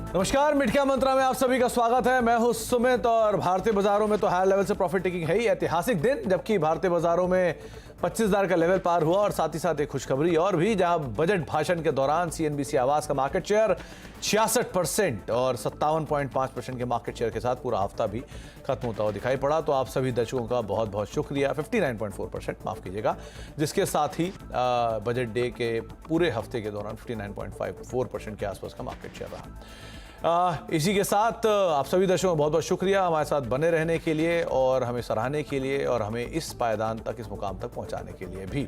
नमस्कार, mid cap मंत्रा में आप सभी का स्वागत है। मैं हूं सुमित और भारतीय बाजारों में तो हायर लेवल से प्रॉफिट टेकिंग है ही। ऐतिहासिक दिन जबकि भारतीय बाजारों में 25,000 का लेवल पार हुआ और साथ ही साथ एक खुशखबरी और भी, जहां बजट भाषण के दौरान सीएनबीसी आवास का मार्केट शेयर 66% और 57.5% के मार्केट शेयर के साथ पूरा हफ्ता भी खत्म होता हुआ दिखाई पड़ा। तो आप सभी दर्शकों का बहुत बहुत शुक्रिया। 59.4%, माफ कीजिएगा, जिसके साथ ही बजट डे के पूरे हफ्ते के दौरान 59.54% के आसपास का मार्केट शेयर रहा। इसी के साथ आप सभी दर्शकों का बहुत बहुत शुक्रिया हमारे साथ बने रहने के लिए और हमें सराहने के लिए और हमें इस पायदान तक, इस मुकाम तक पहुंचाने के लिए भी।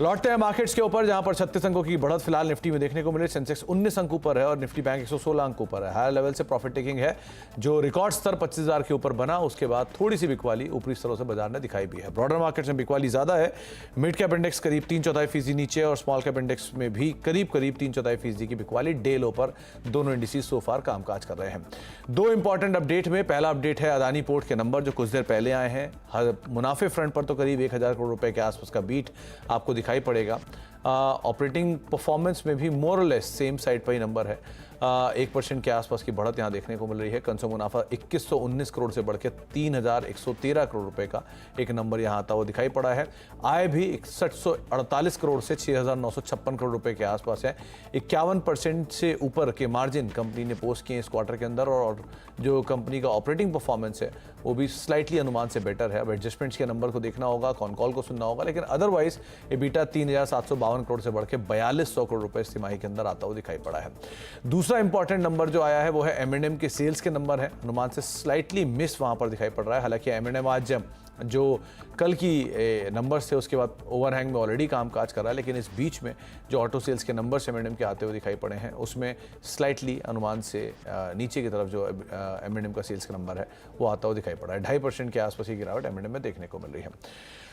लौटते हैं मार्केट्स के ऊपर, जहां पर 36 अंकों की बढ़त फिलहाल निफ्टी में देखने को मिले। सेंसेक्स 19 अंकों पर है और निफ्टी बैंक 116 अंकों पर है। हायर लेवल से प्रॉफिट टेकिंग है, जो रिकॉर्ड स्तर 25,000 के ऊपर बना, उसके बाद थोड़ी सी बिकवाली ऊपरी स्तरों से बाजार ने दिखाई भी है। ब्रॉडर मार्केट्स में बिकवाली ज्यादा है। मिड कैप इंडेक्स करीब 3/4% नीचे और स्मॉल कैप इंडेक्स में भी करीब 3/4% की बिकवाली। डे लो पर दोनों इंडिसेस सो फार कामकाज कर रहे हैं। दो इंपॉर्टेंट अपडेट में, पहला अपडेट है अदानी पोर्ट के नंबर जो कुछ देर पहले आए हैं। मुनाफे फ्रंट पर तो करीब 1,000 करोड़ रुपए के आसपास का बीट आपको दिखाई पड़ेगा। ऑपरेटिंग परफॉर्मेंस में भी मोर और लेस सेम साइड पर ही नंबर है। 1% के आसपास की बढ़त यहां देखने को मिल रही है। कंज्यूमर मुनाफा 2119 करोड़ से बढ़ के 3,113 करोड़ रुपए का एक नंबर यहां आता हुआ दिखाई पड़ा है। आय भी 6148 करोड़ से 6,956 करोड़ रुपए के आसपास है। 51% से ऊपर के मार्जिन कंपनी ने पोस्ट किए इस क्वार्टर के अंदर और जो कंपनी का ऑपरेटिंग परफॉर्मेंस है वो भी स्लाइटली अनुमान से बेटर है। अब एडजस्टमेंट्स के नंबर को देखना होगा, कॉन कॉल को सुनना होगा, लेकिन अदरवाइज एबिटा 3,752 करोड़ से बढ़ के 4,200 करोड़ रुपए इस तिमाही के अंदर आता हुआ दिखाई पड़ा है। दूसरा इंपॉर्टेंट नंबर जो आया है वो है M&M के सेल्स के नंबर है। अनुमान से स्लाइटली मिस वहां पर दिखाई पड़ रहा है। हालांकि M&M आज जो कल की नंबर्स थे उसके बाद ओवरहैंग में ऑलरेडी कामकाज कर रहा है, लेकिन इस बीच में जो ऑटो सेल्स के नंबर्स M&M के आते हुए दिखाई पड़े हैं उसमें स्लाइटली अनुमान से नीचे की तरफ जो M&M का सेल्स का नंबर है वो आता हुआ दिखाई पड़ा है। 2.5% के आसपास की गिरावट M&M में देखने को मिल रही है।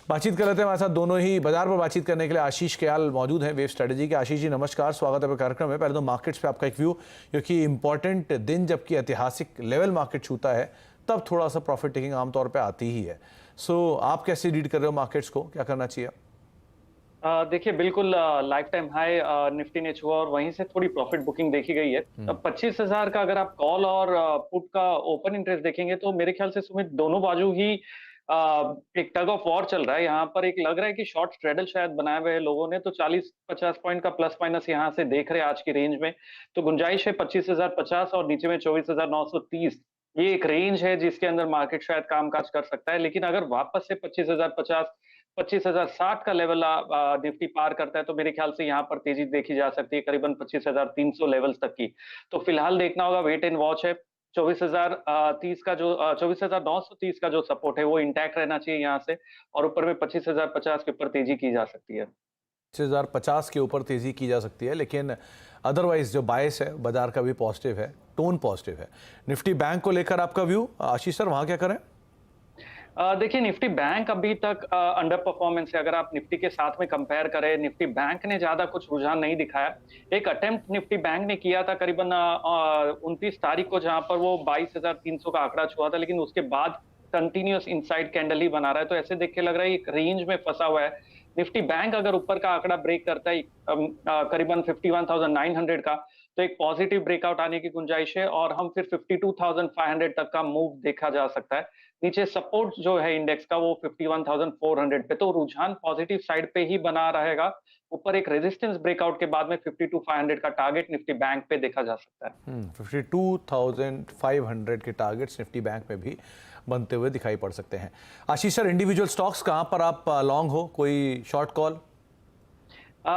बातचीत कर लेते हैं हमारे साथ दोनों ही बाजार पर बातचीत करने के लिए आशीष कयाल मौजूद हैं वेव स्ट्रेटेजी के। आशीष जी नमस्कार, स्वागत है कार्यक्रम में। पहले तो मार्केट्स पे आपका एक व्यू, क्योंकि इंपॉर्टेंट दिन जबकि ऐतिहासिक लेवल मार्केट छूता है तब थोड़ा सा प्रॉफिट टेकिंग आमतौर पे आती ही है। सो आप कैसे रीड कर रहे हो मार्केट्स को, क्या करना चाहिए? देखिए बिल्कुल लाइफ टाइम हाई निफ्टी ने छुआ और वहीं से थोड़ी प्रॉफिट बुकिंग देखी गई है। अब 25,000 का अगर आप कॉल और पुट का ओपन इंटरेस्ट देखेंगे तो मेरे ख्याल से सुमित दोनों बाजू ही एक टग ऑफ वॉर चल रहा है। यहाँ पर एक लग रहा है कि शॉर्ट स्ट्रेडल शायद बनाए हुए हैं लोगों ने, तो 40-50 पॉइंट का प्लस माइनस यहाँ से देख रहे हैं आज की रेंज में। तो गुंजाइश है 25,050 और नीचे में 24,930। ये एक रेंज है जिसके अंदर मार्केट शायद कामकाज कर सकता है। लेकिन अगर वापस से 25,050 25,060 का लेवल निफ्टी पार करता है तो मेरे ख्याल से यहाँ पर तेजी देखी जा सकती है करीबन 25,300 लेवल्स तक की। तो फिलहाल देखना होगा, वेट एंड वॉच है। 24,030 का जो 24,930 का जो सपोर्ट है वो इंटैक्ट रहना चाहिए यहाँ से, और ऊपर में 25,050 के ऊपर तेजी की जा सकती है। 25,050 के ऊपर तेजी की जा सकती है, लेकिन अदरवाइज जो बायस है बाजार का भी पॉजिटिव है, टोन पॉजिटिव है। निफ्टी बैंक को लेकर आपका व्यू आशीष सर, वहां क्या करें? देखिए निफ्टी बैंक अभी तक अंडर परफॉर्मेंस है। अगर आप निफ्टी के साथ में कंपेयर करें, निफ्टी बैंक ने ज्यादा कुछ रुझान नहीं दिखाया। एक अटेम्प्ट निफ्टी बैंक ने किया था करीबन 29 तारीख को, जहां पर वो 22,300 का आंकड़ा छुआ था, लेकिन उसके बाद कंटिन्यूअस इनसाइड कैंडल ही बना रहा है। तो ऐसे देख के लग रहा है एक रेंज में फंसा हुआ है। निफ्टी बैंक अगर ऊपर का आंकड़ा ब्रेक करता है करीबन 51,900 का, तो एक पॉजिटिव ब्रेकआउट आने की गुंजाइश है और हम फिर 52,500 तक का मूव देखा जा सकता है। नीचे सपोर्ट जो है इंडेक्स का वो 51,400 पे, तो रुझान पॉजिटिव साइड पे ही बना रहेगा। ऊपर एक रेजिस्टेंस ब्रेकआउट के बाद में 52,500 का टारगेट निफ्टी बैंक पे देखा जा सकता है। 52,500 के टारगेट्स निफ्टी बैंक में भी बनते हुए दिखाई पड़ सकते हैं। आशीष सर, इंडिविजुअल स्टॉक्स कहां पर आप लॉन्ग हो, कोई शॉर्ट कॉल?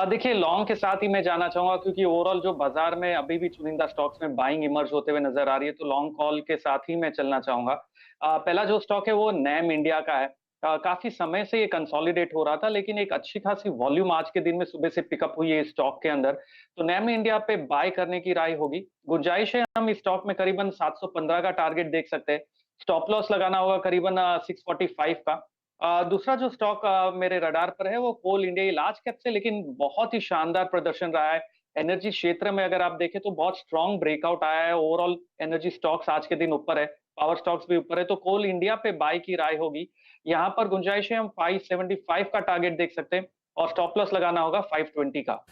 देखिए लॉन्ग के साथ ही मैं जाना चाहूंगा, क्योंकि ओवरऑल जो बाजार में अभी भी चुनिंदा स्टॉक्स में बाइंग इमर्ज होते हुए नजर आ रही है, तो लॉन्ग कॉल के साथ ही मैं चलना चाहूंगा। पहला जो स्टॉक है वो नैम इंडिया का है। काफी समय से ये कंसोलिडेट हो रहा था, लेकिन एक अच्छी खासी वॉल्यूम आज के दिन में सुबह से पिकअप हुई है स्टॉक के अंदर। तो नैम इंडिया पे बाय करने की राय होगी। गुंजाइश है हम इस स्टॉक में करीबन 715 का टारगेट देख सकते हैं। स्टॉप लॉस लगाना होगा करीबन 645 का। दूसरा जो स्टॉक मेरे रडार पर है वो कोल इंडिया। ये लार्ज कैप से लेकिन बहुत ही शानदार प्रदर्शन रहा है। एनर्जी क्षेत्र में अगर आप देखें तो बहुत स्ट्रॉन्ग ब्रेकआउट आया है। ओवरऑल एनर्जी स्टॉक्स आज के दिन ऊपर है, पावर स्टॉक्स भी ऊपर है, तो कोल इंडिया पे बाय की राय होगी। यहाँ पर गुंजाइश है हम 575 का टारगेट देख सकते हैं और स्टॉप लॉस लगाना होगा 520 का।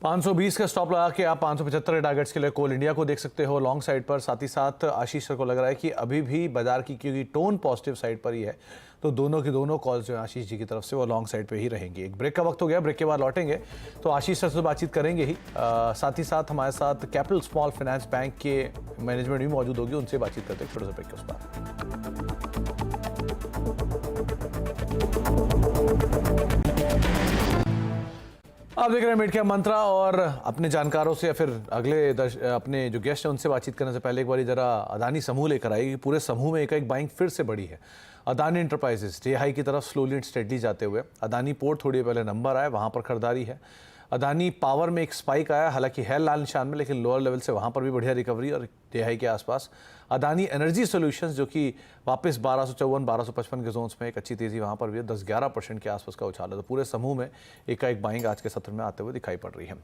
520 का स्टॉप लगा के आप 575 के टारगेट्स के लिए कोल इंडिया को देख सकते हो लॉन्ग साइड पर। साथ ही साथ आशीष सर को लग रहा है कि अभी भी बाजार की क्योंकि टोन पॉजिटिव साइड पर ही है, तो दोनों की दोनों कॉल्स जो है आशीष जी की तरफ से वो लॉन्ग साइड पे ही रहेंगी। एक ब्रेक का वक्त हो गया, ब्रेक के बाद लौटेंगे तो आशीष सर से बातचीत करेंगे ही। साथ ही साथ हमारे साथ कैपिटल स्मॉल फाइनेंस बैंक के मैनेजमेंट भी मौजूद होगी, उनसे बातचीत करते हैं छोटे से ब्रेक के उस पर। आप देख रहे हैं मिड कैप मंत्रा और अपने जानकारों से या फिर अपने जो गेस्ट हैं उनसे बातचीत करने से पहले एक बार जरा अदानी समूह लेकर आई। पूरे समूह में एक बाइंग फिर से बढ़ी है। अदानी एंटरप्राइजेस डे हाई की तरफ स्लोली एंड स्टेडली जाते हुए अदानी पोर्ट थोड़ी पहले नंबर आए, वहां पर खरीदारी है। अदानी पावर में एक स्पाइक आया, हालांकि है लाल निशान में, लेकिन लोअर लेवल से वहां पर भी बढ़िया रिकवरी और डे हाई के आसपास। अदानी एनर्जी सॉल्यूशंस जो कि वापस 1254-1255 के जोन्स में एक अच्छी तेजी वहां पर भी है, 10-11% के आसपास का उछाल है। तो पूरे समूह में एक बाइंग आज के सत्र में आते हुए दिखाई पड़ रही है।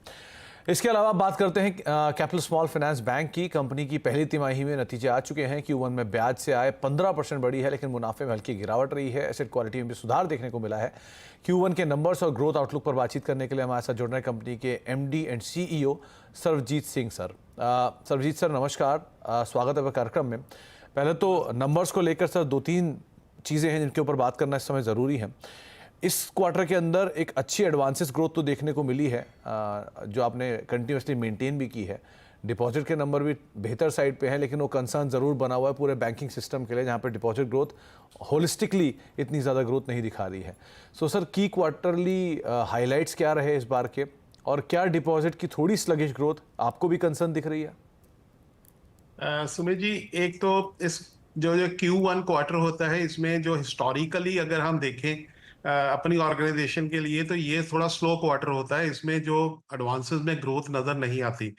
इसके अलावा बात करते हैं कैपिटल स्मॉल फाइनेंस बैंक की। कंपनी की पहली तिमाही में नतीजे आ चुके हैं। Q1 में ब्याज से आय 15% बढ़ी है, लेकिन मुनाफे में हल्की गिरावट रही है। एसेट क्वालिटी में भी सुधार देखने को मिला है। Q1 के नंबर्स और ग्रोथ आउटलुक पर बातचीत करने के लिए हमारे साथ जुड़ रहे हैं कंपनी के MD and CEO Sarvjeet Singh sir. Sarvjeet sir नमस्कार, स्वागत है कार्यक्रम में। पहले तो नंबर्स को लेकर सर 2-3 चीज़ें हैं जिनके ऊपर बात करना इस समय ज़रूरी है। इस क्वार्टर के अंदर एक अच्छी एडवांसेस ग्रोथ तो देखने को मिली है, जो आपने कंटिन्यूसली मेंटेन भी की है। डिपॉजिट के नंबर भी बेहतर साइड पे हैं, लेकिन वो कंसर्न ज़रूर बना हुआ है पूरे बैंकिंग सिस्टम के लिए, जहाँ पे डिपॉजिट ग्रोथ होलिस्टिकली इतनी ज़्यादा ग्रोथ नहीं दिखा रही है। सो सर की क्वार्टरली हाइलाइट्स क्या रहे इस बार के, और क्या डिपॉजिट की थोड़ी स्लगिश ग्रोथ आपको भी कंसर्न दिख रही है? सुमित जी, एक तो इस जो Q1 क्वार्टर होता है, इसमें जो हिस्टोरिकली अगर हम देखें अपनी ऑर्गेनाइजेशन के लिए, तो ये थोड़ा स्लो क्वार्टर होता है। इसमें जो एडवांसेस में ग्रोथ नजर नहीं आती,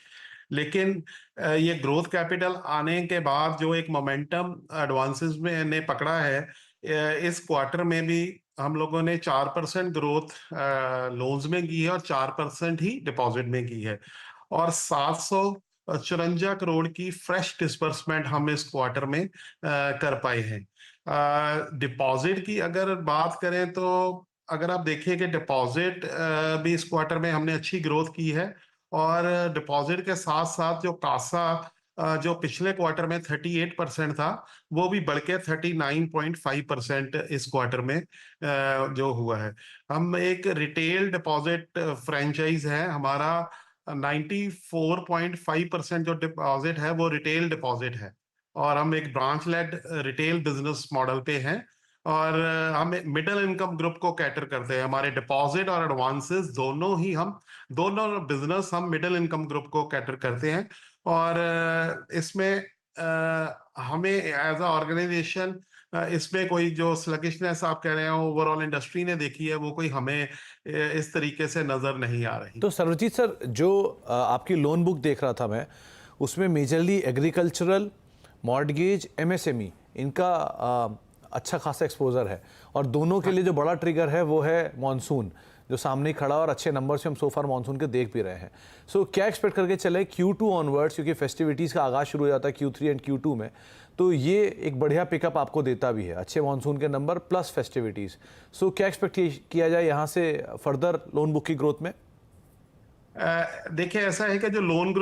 लेकिन ये ग्रोथ कैपिटल आने के बाद जो एक मोमेंटम एडवांसेस में ने पकड़ा है, इस क्वार्टर में भी हम लोगों ने 4% ग्रोथ लोन्स में की है और 4% ही डिपॉजिट में की है, और 754 करोड़ की फ्रेश डिस्बर्समेंट हम इस क्वार्टर में कर पाए हैं। डिपॉजिट की अगर बात करें तो अगर आप देखिए कि डिपॉजिट भी इस क्वार्टर में हमने अच्छी ग्रोथ की है, और डिपॉजिट के साथ साथ जो कासा जो पिछले क्वार्टर में 38% था, वो भी बढ़ के 39.5% इस क्वार्टर में जो हुआ है। हम एक रिटेल डिपॉजिट फ्रेंचाइज है, हमारा 94.5% जो डिपॉजिट है वो रिटेल डिपॉजिट है, और हम एक branch led retail business model पे हैं, और हम मिडिल इनकम ग्रुप को कैटर करते हैं। हमारे डिपॉजिट और एडवांसेस दोनों बिजनेस हम मिडिल इनकम ग्रुप को कैटर करते हैं, और इसमें हमें एज अ ऑर्गेनाइजेशन इसमें कोई जो स्लगिशनेस आप कह रहे हो ओवरऑल इंडस्ट्री ने देखी है, वो कोई हमें इस तरीके से नजर नहीं आ रही। तो सर्वजीत सर, जो आपकी लोन बुक देख रहा था मैं, उसमें मेजरली एग्रीकल्चरल, मॉर्टगेज, MSME इनका अच्छा खासा एक्सपोजर है, और दोनों के लिए जो बड़ा ट्रिगर है वो है मॉनसून जो सामने ही खड़ा, और अच्छे नंबर से हम सोफार मॉनसून के देख भी रहे हैं। सो क्या एक्सपेक्ट करके चले Q2 ऑनवर्ड्स, क्योंकि फेस्टिविटीज़ का आगाज शुरू हो जाता है Q3 एंड Q2 में, तो ये एक बढ़िया पिकअप आपको देता भी है, अच्छे मॉनसून के नंबर प्लस फेस्टिविटीज़। सो क्या एक्सपेक्ट किया जाए यहाँ से फर्दर लोन बुक की ग्रोथ में? देखिए, ऐसा है कि जो लोन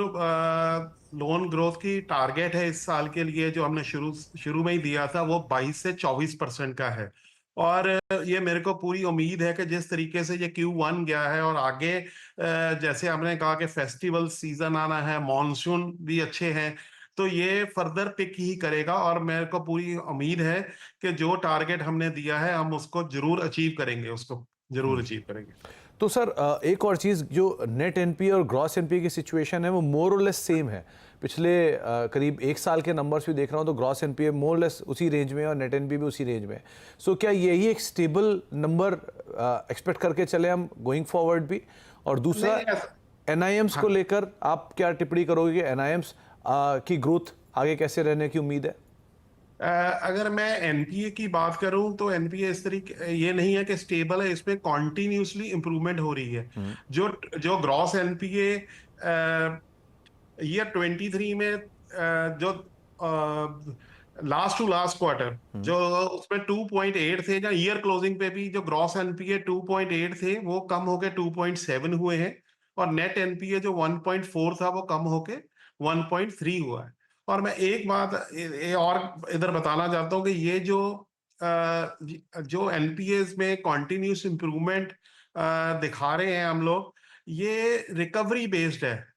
ग्रोथ की टारगेट है इस साल के लिए, जो हमने शुरू में ही दिया था, वो 22 से 24% का है, और ये मेरे को पूरी उम्मीद है कि जिस तरीके से ये Q1 गया है, और आगे जैसे हमने कहा कि फेस्टिवल सीजन आना है, मॉनसून भी अच्छे हैं, तो ये फर्दर पिक ही करेगा, और मेरे को पूरी उम्मीद है कि जो टारगेट हमने दिया है हम उसको जरूर अचीव करेंगे। तो सर एक और चीज़, जो नेट NPA और ग्रॉस NPA की सिचुएशन है वो मोर और लेस सेम है। पिछले करीब 1 साल के नंबर्स भी देख रहा हूँ तो ग्रॉस NPA मोर और लेस उसी रेंज में और नेट NPA भी उसी रेंज में। सो क्या यही एक स्टेबल नंबर एक्सपेक्ट करके चले हम गोइंग फॉरवर्ड भी? और दूसरा NIMs को लेकर आप क्या टिप्पणी करोगे? NIMs की ग्रोथ आगे कैसे रहने की उम्मीद है? अगर मैं NPA की बात करूं तो NPA इस तरीके ये नहीं है कि स्टेबल है, इसमें कॉन्टिन्यूसली इंप्रूवमेंट हो रही है। जो ग्रॉस NPA ईयर 23 में जो लास्ट टू लास्ट क्वार्टर जो उसमें 2.8 थे, या ईयर क्लोजिंग पे भी जो ग्रॉस NPA 2.8 थे, वो कम होकर 2.7 हुए हैं, और नेट एनपीए जो 1.4 था वो कम होके 1.3 हुआ है। और मैं एक बात और इधर बताना चाहता हूँ कि ये जो एनपीएस में कॉन्टिन्यूस इंप्रूवमेंट दिखा रहे हैं हम लोग, ये रिकवरी बेस्ड है।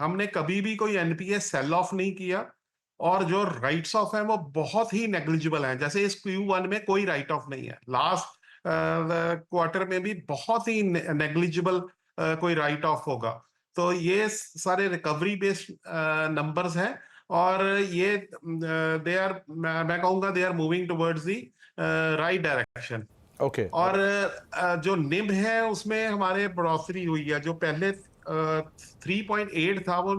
हमने कभी भी कोई एनपीएस सेल ऑफ नहीं किया, और जो राइट्स ऑफ है वो बहुत ही नेग्लिजिबल है। जैसे इस Q1 में कोई राइट ऑफ नहीं है, लास्ट क्वार्टर में भी बहुत ही नेग्लिजिबल कोई राइट ऑफ होगा। तो ये सारे रिकवरी बेस्ड नंबर्स हैं, और ये मैं कहूंगा they are moving towards the right direction. Okay. और जो निम है उसमें हमारे बढ़ोतरी हुई है। जो पहले 3.8 था वो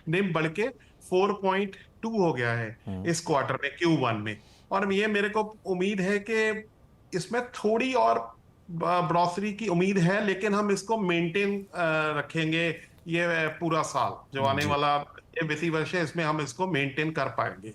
निम बढ़ के 4.2 हो गया है इस क्वार्टर में Q1 में। और ये मेरे को उम्मीद है कि इसमें थोड़ी और बढ़ोतरी की उम्मीद है, लेकिन हम इसको मेंटेन रखेंगे ये पूरा साल जो आने वाला ये वित्तीय वर्ष है, इसमें हम इसको मेंटेन कर पाएंगे।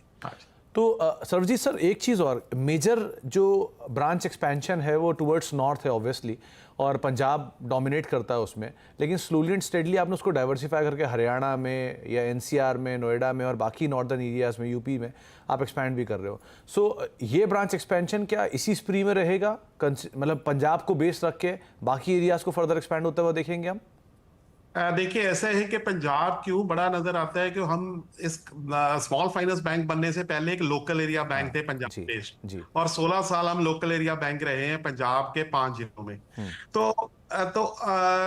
तो सर्वजीत सर, एक चीज़ और, मेजर जो ब्रांच एक्सपेंशन है वो टुवर्ड्स नॉर्थ है ऑब्वियसली, और पंजाब डोमिनेट करता है उसमें, लेकिन स्लोली एंड स्टेडली आपने उसको डाइवर्सिफाई करके हरियाणा में या एनसीआर में, नोएडा में और बाकी नॉर्दर्न एरियाज में, यूपी में आप एक्सपैंड भी कर रहे हो। सो ये ब्रांच एक्सपेंशन क्या इसी स्प्री में रहेगा, मतलब पंजाब को बेस रख के बाकी एरियाज को फर्दर एक्सपैंड होते हुए देखेंगे हम? देखिए, ऐसा है कि पंजाब क्यों बड़ा नजर आता है कि हम इस स्मॉल फाइनेंस बैंक बनने से पहले एक लोकल एरिया बैंक थे पंजाब बेस्ड, और 16 साल हम लोकल एरिया बैंक रहे हैं पंजाब के 5 जिलों में। तो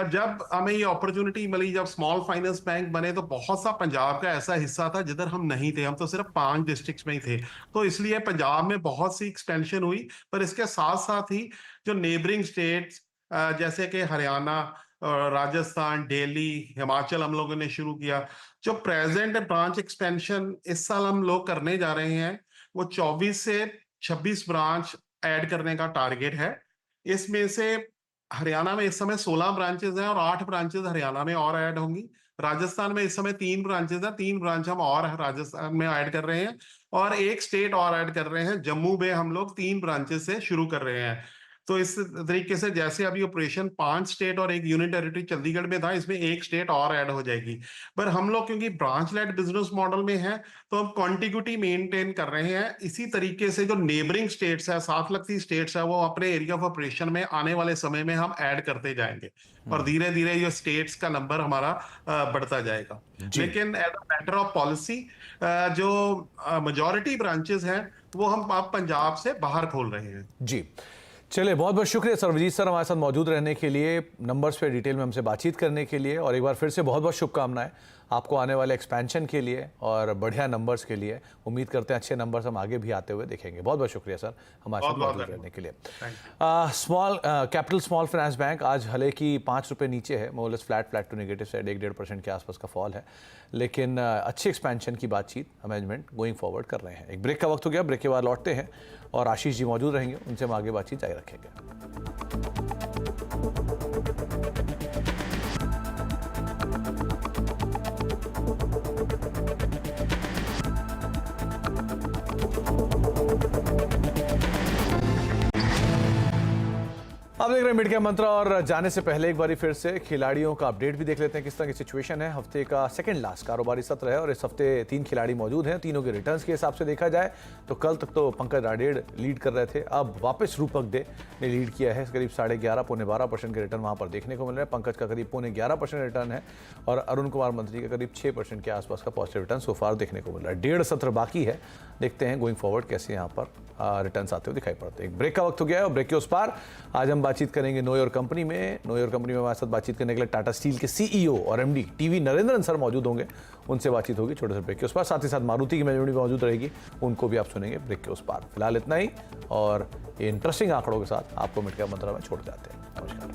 जब हमें ये अपॉर्चुनिटी मिली, जब स्मॉल फाइनेंस बैंक बने, तो बहुत सा पंजाब का ऐसा हिस्सा था जिधर हम नहीं थे। हम तो सिर्फ 5 डिस्ट्रिक्ट्स में ही थे, तो इसलिए पंजाब में बहुत सी एक्सपेंशन हुई। पर इसके साथ साथ ही जो नेबरिंग स्टेट्स जैसे कि हरियाणा, राजस्थान, दिल्ली, हिमाचल हम लोगों ने शुरू किया। जो प्रेजेंट ब्रांच एक्सपेंशन इस साल हम लोग करने जा रहे हैं वो 24 से 26 ब्रांच ऐड करने का टारगेट है। इसमें से हरियाणा में इस समय 16 ब्रांचेस हैं और 8 ब्रांचेस हरियाणा में और ऐड होंगी। राजस्थान में इस समय 3 ब्रांचेस हैं, 3 ब्रांच हम और राजस्थान में ऐड कर रहे हैं, और एक स्टेट और ऐड कर रहे हैं। जम्मू में हम लोग 3 ब्रांचेस से शुरू कर रहे हैं। तो इस तरीके से जैसे अभी ऑपरेशन 5 स्टेट और एक यूनियन टेरिटरी चंडीगढ़ में था, इसमें एक स्टेट और ऐड हो जाएगी। पर हम लोग क्योंकि ब्रांच लेड बिजनेस मॉडल में है, तो हम कॉन्टिग्यूटी मेंटेन कर रहे हैं। इसी तरीके से जो नेबरिंग स्टेट्स है, साथ लगती स्टेट्स है, वो अपने एरिया ऑफ ऑपरेशन में आने वाले समय में हम ऐड करते जाएंगे, और धीरे धीरे ये स्टेट्स का नंबर हमारा बढ़ता जाएगा। लेकिन as a matter of policy जो मेजॉरिटी ब्रांचेस हैं वो हम आप पंजाब से बाहर खोल रहे हैं। जी, चलिए, बहुत बहुत शुक्रिया सर्वजीत सर हमारे साथ मौजूद रहने के लिए, नंबर्स पे डिटेल में हमसे बातचीत करने के लिए, और एक बार फिर से बहुत बहुत शुभकामनाएं आपको आने वाले एक्सपेंशन के लिए और बढ़िया नंबर्स के लिए। उम्मीद करते हैं अच्छे नंबर्स हम आगे भी आते हुए देखेंगे। बहुत बहुत शुक्रिया सर हमारे साथ मौजूद रहने के लिए। कैपिटल स्मॉल फाइनेंस बैंक आज हले की 5 रुपये नीचे है, मोरलेस फ्लैट टू नेगेटिव साइड, 1-1.5% के आसपास का फॉल है, लेकिन अच्छी एक्सपेंशन की बातचीत मैनेजमेंट गोइंग फॉरवर्ड कर रहे हैं। एक ब्रेक का वक्त हो गया, ब्रेक के बाद लौटते हैं और आशीष जी मौजूद रहेंगे, उनसे हम आगे बातचीत जारी रखेंगे। आप देख रहे हैं मिड कैप मंत्रा, और जाने से पहले एक बार फिर से खिलाड़ियों का अपडेट भी देख लेते हैं किस तरह की सिचुएशन है। हफ्ते का सेकंड लास्ट कारोबारी सत्र है और इस हफ्ते 3 खिलाड़ी मौजूद हैं। तीनों के रिटर्न्स के हिसाब से देखा जाए तो कल तक तो पंकज राडेड़ लीड कर रहे थे, अब वापस रूपक दे ने लीड किया है। करीब 11.5 पौने 12% के रिटर्न वहाँ पर देखने को मिल रहे हैं। पंकज का करीब पौने 11% रिटर्न है और अरुण कुमार मंत्री का करीब 6% के आसपास का पॉजिटिव रिटर्न सोफार देखने को मिल रहा है। 1.5 सत्र बाकी है, देखते हैं गोइंग फॉरवर्ड कैसे यहाँ पर रिटर्न्स आते हुए दिखाई पड़ते हैं। एक ब्रेक का वक्त हो गया है और ब्रेक के उस पार आज हम बातचीत करेंगे नो योर कंपनी में। नो योर कंपनी में हमारे साथ बातचीत करने के लिए टाटा स्टील के सीईओ और एमडी टीवी नरेंद्रन सर मौजूद होंगे, उनसे बातचीत होगी छोटे से ब्रेक के उस पार। साथ ही साथ मारुति की मैनेजमेंट भी मौजूद रहेगी, उनको भी आप सुनेंगे ब्रेक के उस पार। फिलहाल इतना ही, और ये इंटरेस्टिंग आंकड़ों के साथ आपको मिड कैप मंत्रा में छोड़ जाते हैं। नमस्कार।